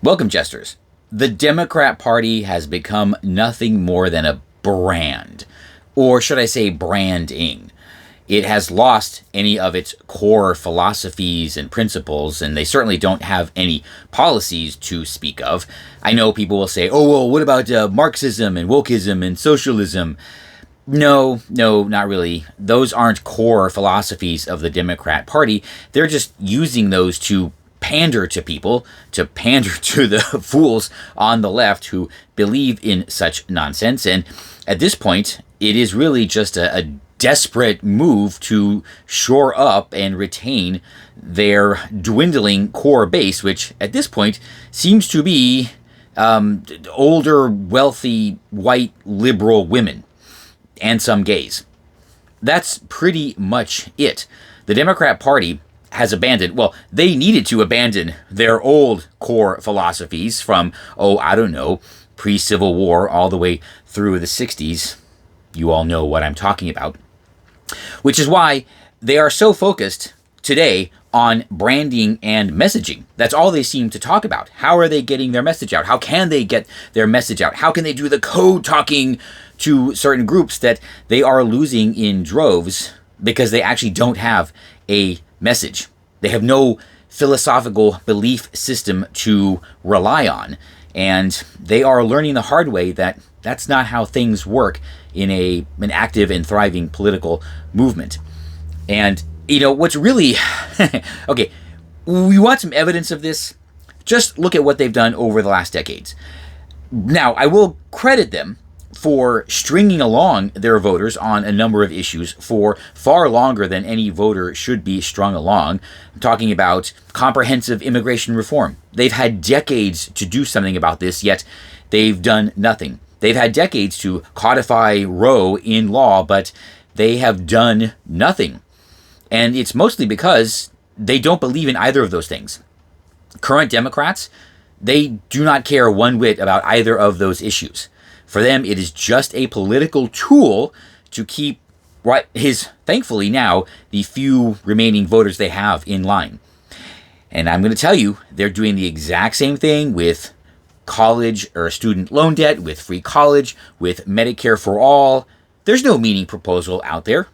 Welcome, jesters. The Democrat Party has become nothing more than a brand, or should I say branding. It has lost any of its core philosophies and principles, and they certainly don't have any policies to speak of. I know people will say, oh, well, what about Marxism and wokeism and socialism? No, not really. Those aren't core philosophies of the Democrat Party. They're just using those to pander to people, to pander to the fools on the left who believe in such nonsense. And at this point, it is really just a desperate move to shore up and retain their dwindling core base, which at this point seems to be older, wealthy, white, liberal women and some gays. That's pretty much it. The Democrat Party has abandoned, well, they needed to abandon their old core philosophies from, pre-Civil War all the way through the 60s. You all know what I'm talking about. Which is why they are so focused today on branding and messaging. That's all they seem to talk about. How are they getting their message out? How can they get their message out? How can they do the code talking to certain groups that they are losing in droves because they actually don't have a message? They have no philosophical belief system to rely on. And they are learning the hard way that that's not how things work in an active and thriving political movement. And, what's really... okay, we want some evidence of this? Just look at what they've done over the last decades. Now, I will credit them for stringing along their voters on a number of issues for far longer than any voter should be strung along. I'm talking about comprehensive immigration reform. They've had decades to do something about this, yet they've done nothing. They've had decades to codify Roe in law, but they have done nothing. And it's mostly because they don't believe in either of those things. Current Democrats, they do not care one whit about either of those issues. For them, it is just a political tool to keep what is, thankfully now, the few remaining voters they have in line. And I'm going to tell you, they're doing the exact same thing with college or student loan debt, with free college, with Medicare for all. There's no meaningful proposal out there.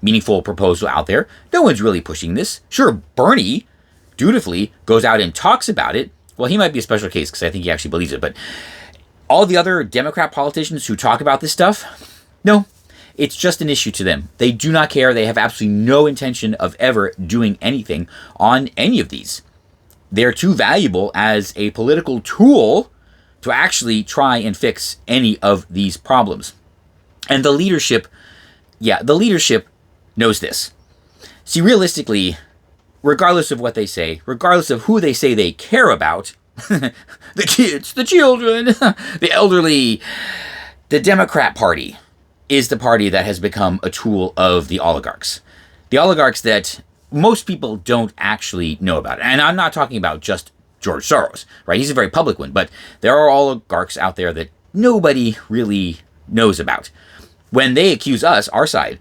No one's really pushing this. Sure, Bernie dutifully goes out and talks about it. Well, he might be a special case because I think he actually believes it, but all the other Democrat politicians who talk about this stuff, no, it's just an issue to them. They do not care. They have absolutely no intention of ever doing anything on any of these. They're too valuable as a political tool to actually try and fix any of these problems. And the leadership knows this. See, realistically, regardless of what they say, regardless of who they say they care about, the kids, the children, the elderly, the Democrat Party is the party that has become a tool of the oligarchs. The oligarchs that most people don't actually know about. And I'm not talking about just George Soros, right? He's a very public one, but there are oligarchs out there that nobody really knows about. When they accuse us, our side,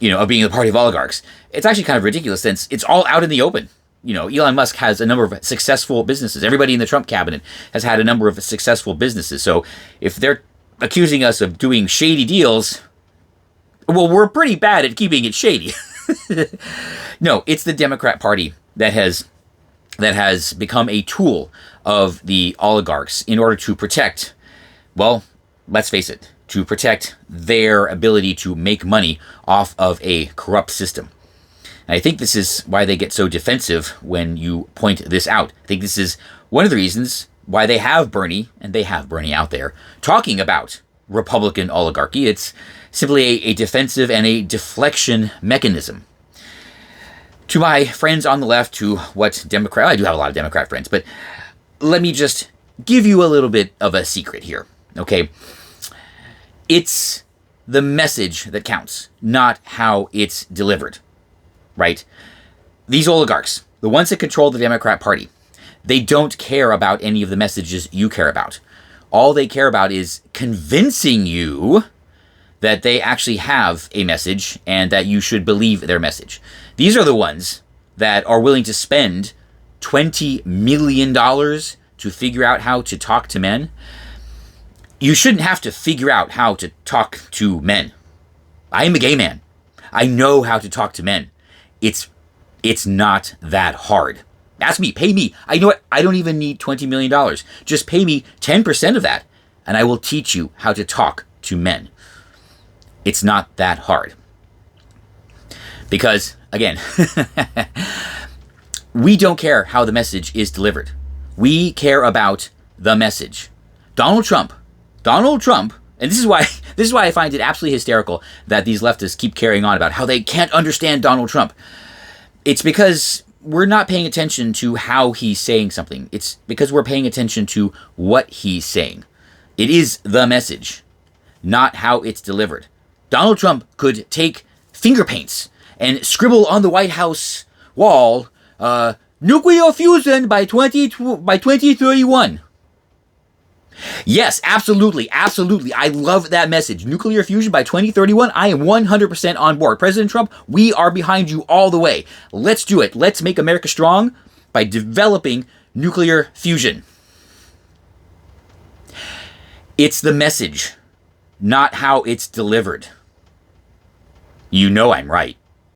of being the party of oligarchs, it's actually kind of ridiculous since it's all out in the open. Elon Musk has a number of successful businesses. Everybody in the Trump cabinet has had a number of successful businesses. So if they're accusing us of doing shady deals, well, we're pretty bad at keeping it shady. No, it's the Democrat Party that has become a tool of the oligarchs in order to protect, well, let's face it, to protect their ability to make money off of a corrupt system. And I think this is why they get so defensive when you point this out. I think this is one of the reasons why they have Bernie, and they have Bernie out there, talking about Republican oligarchy. It's simply a defensive and a deflection mechanism. To my friends on the left, I do have a lot of Democrat friends, but let me just give you a little bit of a secret here, okay? It's the message that counts, not how it's delivered. Right? These oligarchs, the ones that control the Democrat Party, they don't care about any of the messages you care about. All they care about is convincing you that they actually have a message and that you should believe their message. These are the ones that are willing to spend $20 million to figure out how to talk to men, you shouldn't have to figure out how to talk to men. I am a gay man. I know how to talk to men. It's not that hard. Ask me, pay me. I know it. I don't even need $20 million. Just pay me 10% of that, and I will teach you how to talk to men. It's not that hard. Because, again, we don't care how the message is delivered. We care about the message. Donald Trump, and this is why I find it absolutely hysterical that these leftists keep carrying on about how they can't understand Donald Trump. It's because we're not paying attention to how he's saying something. It's because we're paying attention to what he's saying. It is the message, not how it's delivered. Donald Trump could take finger paints and scribble on the White House wall, nuclear fusion by 2031. Yes, absolutely. I love that message. Nuclear fusion by 2031. I am 100% on board. President Trump, we are behind you all the way. Let's do it. Let's make America strong by developing nuclear fusion. It's the message, not how it's delivered. You know I'm right.